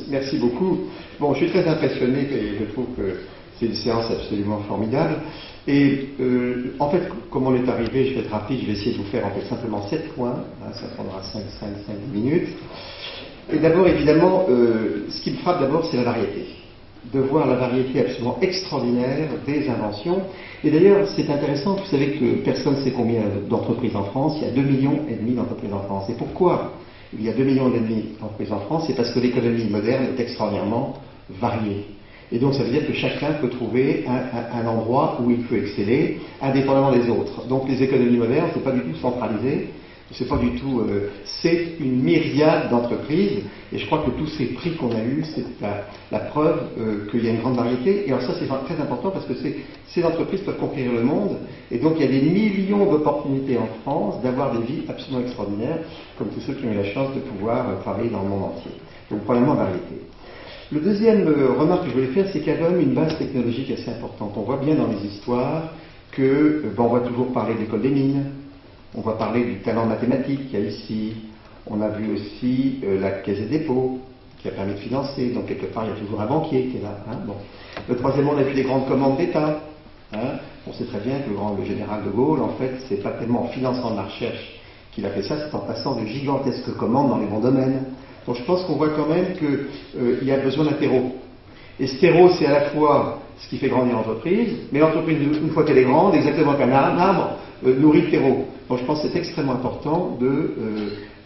Merci beaucoup. Bon, je suis très impressionné et je trouve que c'est une séance absolument formidable. Et en fait, comme on est arrivé, je vais être rapide, je vais essayer de vous faire en fait simplement 7 points, ça prendra 5 minutes. Et d'abord, évidemment, ce qui me frappe d'abord, c'est la variété. De voir la variété absolument extraordinaire des inventions. Et d'ailleurs, c'est intéressant, vous savez que personne ne sait combien d'entreprises en France, il y a 2,5 millions d'entreprises en France. Et pourquoi il y a 2,5 millions d'entreprises en France? C'est parce que l'économie moderne est extraordinairement variée. Et donc ça veut dire que chacun peut trouver un endroit où il peut exceller, indépendamment des autres. Donc les économies modernes, c'est pas du tout centralisé, c'est pas du tout, c'est une myriade d'entreprises, et je crois que tous ces prix qu'on a eus, c'est la preuve qu'il y a une grande variété. Et alors ça c'est très important parce que ces entreprises peuvent conquérir le monde, et donc il y a des millions d'opportunités en France d'avoir des vies absolument extraordinaires, comme tous ceux qui ont eu la chance de pouvoir travailler dans le monde entier. Donc premièrement, variété. Le deuxième remarque que je voulais faire, c'est qu'il y a quand même une base technologique assez importante. On voit bien dans les histoires que, on va toujours parler de l'école des mines, on va parler du talent mathématique qu'il y a ici, on a vu aussi la caisse des dépôts qui a permis de financer, donc quelque part il y a toujours un banquier qui est là. Bon. Le troisième, on a vu les grandes commandes d'État. On sait très bien que le général de Gaulle, en fait, c'est pas tellement en finançant de la recherche qu'il a fait ça, c'est en passant de gigantesques commandes dans les bons domaines. Donc je pense qu'on voit quand même qu'il y a besoin d'un terreau. Et ce terreau, c'est à la fois ce qui fait grandir l'entreprise, mais l'entreprise, une fois qu'elle est grande, exactement comme un arbre, nourrit le terreau. Donc je pense que c'est extrêmement important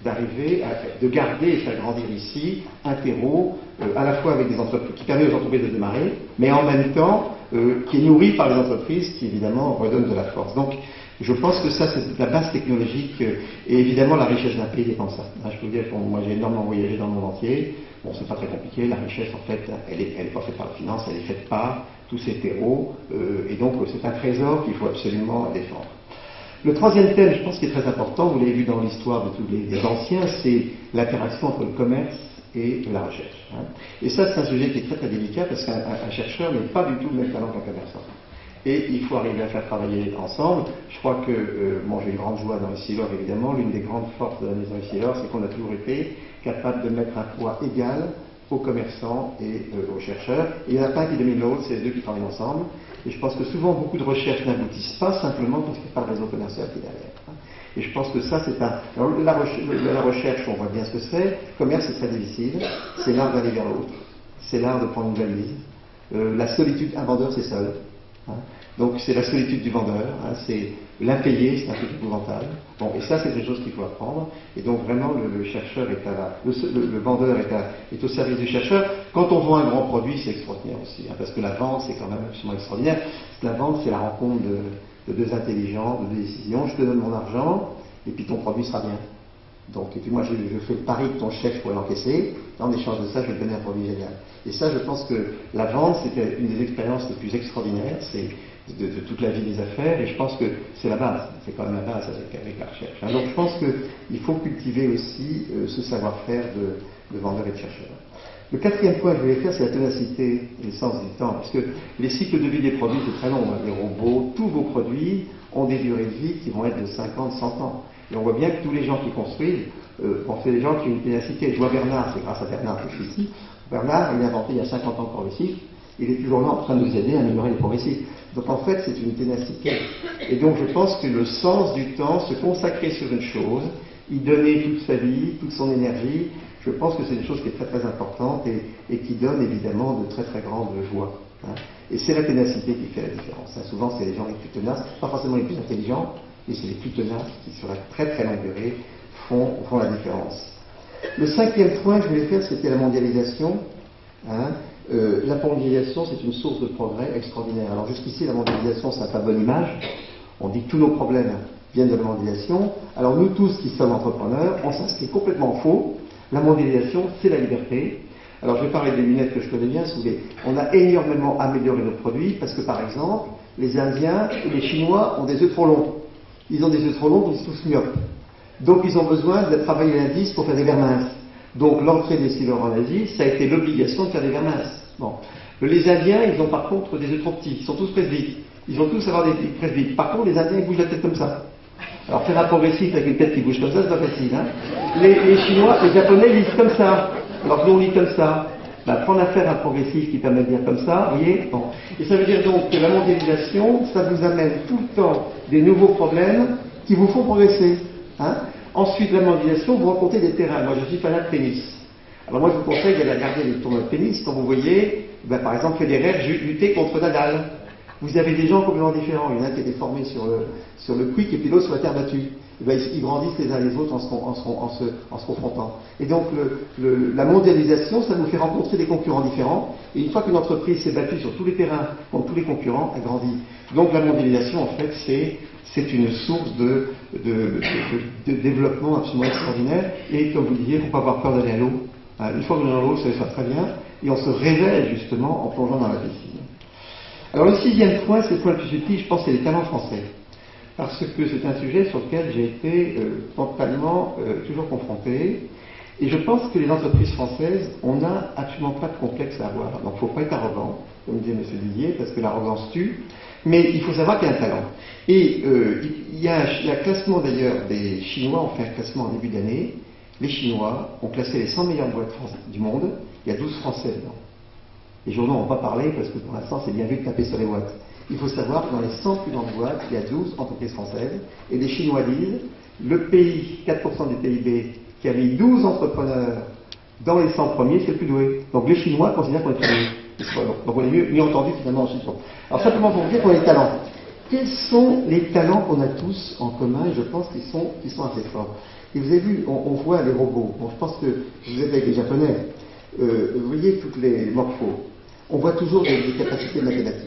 d'arriver de garder et faire grandir ici un terreau, à la fois avec des entreprises, qui permet aux entreprises de démarrer, mais en même temps qui est nourri par les entreprises qui évidemment redonnent de la force. Donc je pense que ça, c'est la base technologique, et évidemment la richesse d'un pays dépend de ça. Je peux vous dire que moi j'ai énormément voyagé dans le monde entier. Bon, c'est pas très compliqué, la richesse en fait, elle est pas faite par la finance, elle est faite par tous ces terreaux, et donc c'est un trésor qu'il faut absolument défendre. Le troisième thème, je pense, qui est très important, vous l'avez vu dans l'histoire de tous les anciens, c'est l'interaction entre le commerce et la recherche. Et ça, c'est un sujet qui est très très délicat parce qu'un chercheur n'est pas du tout le même talent qu'un commerçant. Et il faut arriver à faire travailler ensemble. Je crois que, j'ai une grande joie dans Essilor, évidemment. L'une des grandes forces de la maison Essilor, c'est qu'on a toujours été capable de mettre un poids égal aux commerçants et aux chercheurs. Et il n'y en a pas un qui domine l'autre, c'est les deux qui travaillent ensemble. Et je pense que souvent, beaucoup de recherches n'aboutissent pas simplement parce qu'il n'y a pas de réseau commercial qui est derrière. Et je pense que ça, c'est un... Alors, la recherche, on voit bien ce que c'est. Le commerce, c'est très difficile. C'est l'art d'aller vers l'autre. C'est l'art de prendre une valise. La solitude, un vendeur, c'est seul. Donc c'est la solitude du vendeur, c'est l'impayé, c'est un truc épouvantable. Bon, et ça c'est des choses qu'il faut apprendre. Et donc vraiment le chercheur est le vendeur est au service du chercheur. Quand on vend un grand produit, c'est extraordinaire aussi, parce que la vente c'est quand même absolument extraordinaire. La vente c'est la rencontre de deux intelligents, de deux décisions. Je te donne mon argent et puis ton produit sera bien. Donc, et puis moi, je fais le pari que ton chef pourrait l'encaisser. En échange de ça, je vais te donner un produit génial. Et ça, je pense que la vente, c'était une des expériences les plus extraordinaires, c'est de toute la vie des affaires, et je pense que c'est la base. C'est quand même la base avec la recherche. Donc, je pense qu'il faut cultiver aussi ce savoir-faire de vendeur et de chercheur. Le quatrième point que je voulais faire, c'est la ténacité et le sens du temps. Parce que les cycles de vie des produits, c'est très long. Les robots, tous vos produits ont des durées de vie qui vont être de 50, 100 ans. Et on voit bien que tous les gens qui construisent, c'est des gens qui ont une ténacité. Je vois Bernard, c'est grâce à Bernard que je suis ici. Bernard, il a inventé il y a 50 ans le progressif. Il est toujours là en train de nous aider à améliorer les progressifs. Donc en fait, c'est une ténacité. Et donc je pense que le sens du temps, se consacrer sur une chose, y donner toute sa vie, toute son énergie, je pense que c'est une chose qui est très très importante et qui donne évidemment de très très grandes joies. Et c'est la ténacité qui fait la différence. Souvent, c'est les gens les plus tenaces, pas forcément les plus intelligents, mais c'est les plus tenaces qui, sur la très très longue durée, font la différence. Le cinquième point que je voulais faire, c'était la mondialisation. La mondialisation, c'est une source de progrès extraordinaire. Alors jusqu'ici, la mondialisation, ça n'a pas bonne image. On dit que tous nos problèmes viennent de la mondialisation. Alors nous tous qui sommes entrepreneurs, on s'inscrit complètement faux. La mondialisation, c'est la liberté. Alors je vais parler des lunettes que je connais bien. On a énormément amélioré nos produits parce que par exemple, les Indiens et les Chinois ont des œufs trop longs. Ils ont des œufs trop longs, ils sont tous myopes. Donc ils ont besoin de travailler l'indice pour faire des verres minces. Donc l'entrée des Essilor en Asie, ça a été l'obligation de faire des verres minces. Bon. Les Indiens, ils ont par contre des œufs trop petits, ils sont tous presbytes. Ils vont tous avoir des presbytes. Par contre, les Indiens, ils bougent la tête comme ça. Alors faire un progressif avec une tête qui bouge comme ça, c'est pas facile. Les Chinois, les Japonais lisent comme ça. Alors nous on lit comme ça, prendre affaire à un progressiste qui permet de dire comme ça, vous voyez, bon. Et ça veut dire donc que la mondialisation, ça vous amène tout le temps des nouveaux problèmes qui vous font progresser. Hein. Ensuite, la mondialisation, vous rencontrez des terrains. Moi, je suis fanat de tennis. Alors moi, je vous conseille d'aller regarder les tournois de tennis quand vous voyez, par exemple, Federer lutter contre Nadal. Vous avez des gens complètement différents. Il y en a qui étaient formés sur le quick et puis l'autre sur la terre battue. Ils grandissent les uns les autres en se confrontant. Et donc la mondialisation, ça nous fait rencontrer des concurrents différents. Et une fois qu'une entreprise s'est battue sur tous les terrains contre tous les concurrents, elle grandit. Donc la mondialisation, en fait, c'est une source de développement absolument extraordinaire. Et comme vous le disiez, il ne faut pas avoir peur d'aller à l'eau. Une fois qu'on est dans l'eau, ça va très bien. Et on se révèle justement en plongeant dans la piscine. Alors le 6e point, c'est le point le plus utile, je pense, c'est les talents français. Parce que c'est un sujet sur lequel j'ai été totalement toujours confronté. Et je pense que les entreprises françaises, on n'a absolument pas de complexe à avoir. Donc il ne faut pas être arrogant, comme disait M. Didier, parce que l'arrogance tue. Mais il faut savoir qu'il y a un talent. Et il y a un classement d'ailleurs des Chinois, on fait un classement en début d'année. Les Chinois ont classé les 100 meilleures boîtes du monde. Il y a 12 Français dedans. Les journaux n'ont pas parlé parce que pour l'instant c'est bien vu de taper sur les boîtes. Il faut savoir que dans les 100 plus grandes boîtes, il y a 12 entreprises françaises. Et les Chinois disent, le pays, 4% du PIB, qui a mis 12 entrepreneurs dans les 100 premiers, c'est le plus doué. Donc les Chinois considèrent qu'on est plus doué. Donc on est mieux entendu finalement en Chine. Alors simplement pour vous dire qu'on a les talents. Quels sont les talents qu'on a tous en commun? Et je pense qu'ils sont assez forts. Et vous avez vu, on voit les robots. Bon, je pense que vous êtes avec les Japonais. Vous voyez toutes les morphos. On voit toujours des capacités mathématiques.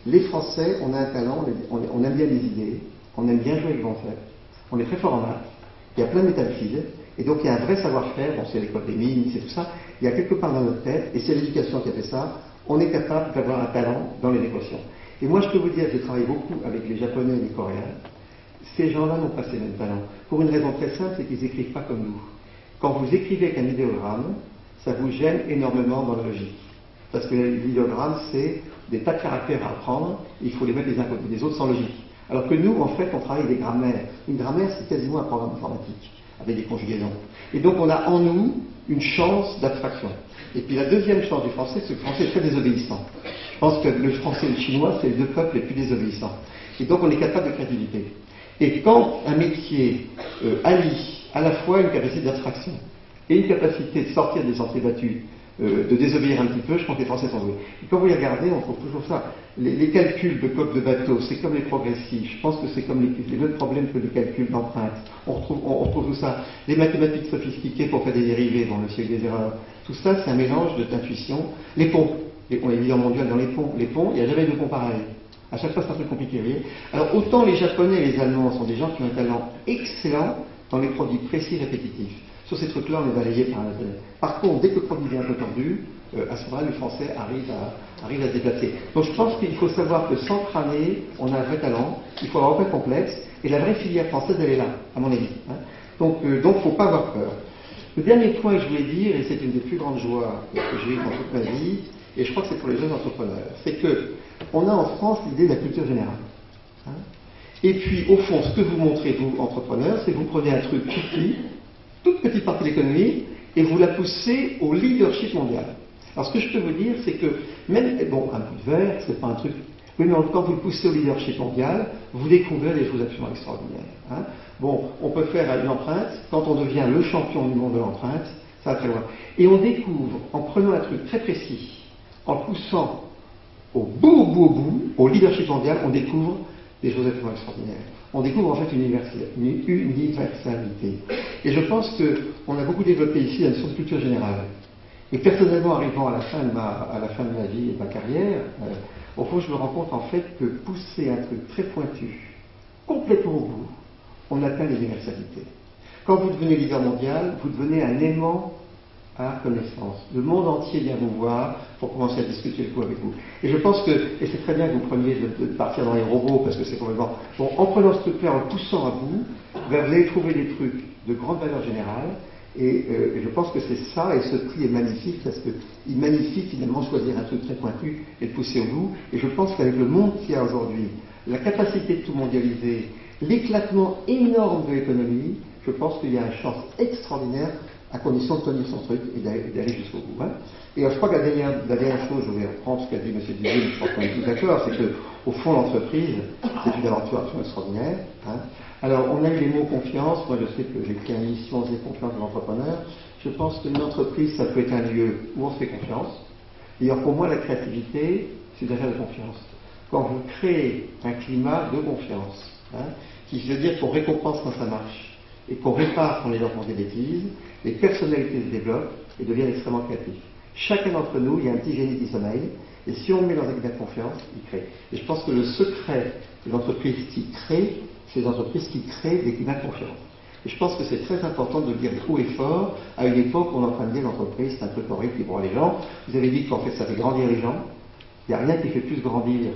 Les Français, on a un talent, on aime bien les idées, on aime bien jouer avec le concept, on est très fort en maths, il y a plein de métaphysiques, et donc il y a un vrai savoir-faire, bon, c'est l'école des mines, c'est tout ça, il y a quelque part dans notre tête, et c'est l'éducation qui a fait ça, on est capable d'avoir un talent dans les équations. Et moi je peux vous dire, j'ai travaillé beaucoup avec les Japonais et les Coréens, ces gens-là n'ont pas ces mêmes talents, pour une raison très simple, c'est qu'ils n'écrivent pas comme nous. Quand vous écrivez avec un idéogramme, ça vous gêne énormément dans la logique. Parce que l'idéogramme, c'est des tas de caractères à apprendre, il faut les mettre les uns côté des autres sans logique. Alors que nous, en fait, on travaille avec des grammaires. Une grammaire, c'est quasiment un programme informatique, avec des conjugaisons. Et donc, on a en nous une chance d'abstraction. Et puis, la deuxième chance du français, c'est que le français est très désobéissant. Je pense que le français et le chinois, c'est les deux peuples les plus désobéissants. Et donc, on est capable de créativité. Et quand un métier allie à la fois une capacité d'abstraction et une capacité de sortir des sentiers battus, de désobéir un petit peu, je pense que les Français sont doués. Et quand vous les regardez, on trouve toujours ça. Les calculs de coque de bateau, c'est comme les progressifs. Je pense que c'est comme les mêmes problèmes que les calculs d'empreinte. On retrouve tout ça. Les mathématiques sophistiquées pour faire des dérivés, bon, le siècle des erreurs. Tout ça, c'est un mélange d'intuition. Les ponts. On est leader mondial dans les ponts. Les ponts, il n'y a jamais de ponts pareils. À chaque fois, c'est un truc compliqué, vous voyez. Alors, autant les Japonais et les Allemands sont des gens qui ont un talent excellent dans les produits précis répétitifs. Sur ces trucs-là, on est balayé par l'Internet. Par contre, dès que le produit est un peu tordu, à ce moment-là, le français arrive à se déplacer. Donc je pense qu'il faut savoir que sans crâner, on a un vrai talent, il faut avoir un peu complexe, et la vraie filière française, elle est là, à mon avis. Hein. Donc il ne faut pas avoir peur. Le dernier point que je voulais dire, et c'est une des plus grandes joies que j'ai eues dans toute ma vie, et je crois que c'est pour les jeunes entrepreneurs, c'est qu'on a en France l'idée de la culture générale. Hein. Et puis, au fond, ce que vous montrez, vous, entrepreneurs, c'est que vous prenez un truc petit, toute petite partie de l'économie, et vous la poussez au leadership mondial. Alors ce que je peux vous dire, c'est que même, bon, un bout de verre, c'est pas un truc, oui, mais quand vous le poussez au leadership mondial, vous découvrez des choses absolument extraordinaires. Hein. Bon, on peut faire une empreinte, quand on devient le champion du monde de l'empreinte, ça va très loin. Et on découvre, en prenant un truc très précis, en le poussant au bout, au leadership mondial, on découvre des choses absolument extraordinaires. On découvre en fait une universalité. Et je pense qu'on a beaucoup développé ici la notion de culture générale. Et personnellement, arrivant à la fin de ma vie et de ma carrière, au fond, je me rends compte en fait que pousser un truc très pointu, complètement au bout, on atteint l'universalité. Quand vous devenez leader mondial, vous devenez un aimant à connaissance. Le monde entier vient vous voir pour commencer à discuter le coup avec vous. Et je pense que, et c'est très bien que vous preniez de partir dans les robots, parce que c'est complètement... Bon, en prenant ce truc-là, en le poussant à bout, vous allez trouver des trucs de grande valeur générale, et je pense que c'est ça, et ce prix est magnifique, parce qu'il magnifie finalement choisir un truc très pointu et le pousser au bout. Et je pense qu'avec le monde qu'il y a aujourd'hui, la capacité de tout mondialiser, l'éclatement énorme de l'économie, je pense qu'il y a une chance extraordinaire à condition de tenir son truc et d'aller jusqu'au bout. Hein. Et je crois que la dernière chose, je vais reprendre ce qu'a dit M. Dubuis, je pense qu'on est tous d'accord, c'est qu'au fond, l'entreprise, c'est une aventure absolument extraordinaire. Hein. Alors, on a eu les mots confiance. Moi, je sais que j'ai écrit une mission des confiance de l'entrepreneur. Je pense qu'une entreprise, ça peut être un lieu où on se fait confiance. D'ailleurs, pour moi, la créativité, c'est déjà de confiance. Quand vous créez un climat de confiance, hein, qui veut dire qu'on récompense quand ça marche, et qu'on répare quand les gens font des bêtises, les personnalités se développent et deviennent extrêmement créatifs. Chacun d'entre nous, il y a un petit génie qui sommeille, et si on met dans un climat de confiance, il crée. Et je pense que le secret des entreprises qui créent, c'est les entreprises qui créent des climats de confiance. Et je pense que c'est très important de le dire haut et fort. À une époque, on est en train de dire l'entreprise, c'est un truc horrible qui broie les gens. Vous avez dit qu'en fait, ça fait grandir les gens. Il n'y a rien qui fait plus grandir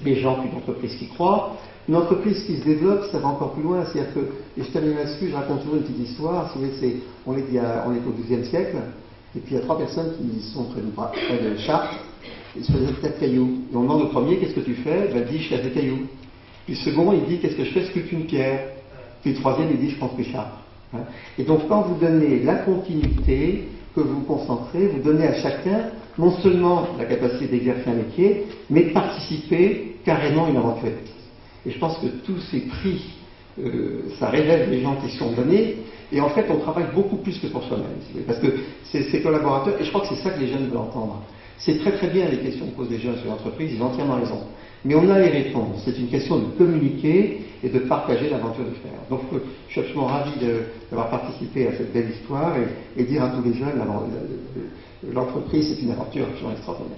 les gens qu'une entreprise qui croit. Une entreprise qui se développe, ça va encore plus loin. C'est-à-dire que, et je termine là-dessus, je raconte toujours une petite histoire. Si vous voulez, on est au XIIe siècle, et puis il y a 3 personnes qui sont près de Chartres, ils se faisaient des tas de cailloux. Et on demande au premier, qu'est-ce que tu fais? Il dit, je chasse des cailloux. Puis le second, il dit, qu'est-ce que je fais? Je sculpte une pierre. Puis le troisième, il dit, je construis Chartres. Hein. Et donc, quand vous donnez la continuité, que vous vous concentrez, vous donnez à chacun non seulement la capacité d'exercer un métier, mais de participer carrément à une aventure. Et je pense que tous ces prix, ça révèle les gens qui sont donnés, et en fait, on travaille beaucoup plus que pour soi-même. Parce que ces collaborateurs, et je crois que c'est ça que les jeunes veulent entendre. C'est très très bien les questions que posent les jeunes sur l'entreprise, ils ont entièrement raison. Mais on a les réponses. C'est une question de communiquer et de partager l'aventure de faire. Donc je suis absolument ravi d'avoir participé à cette belle histoire et dire à tous les jeunes, l'entreprise c'est une aventure absolument extraordinaire.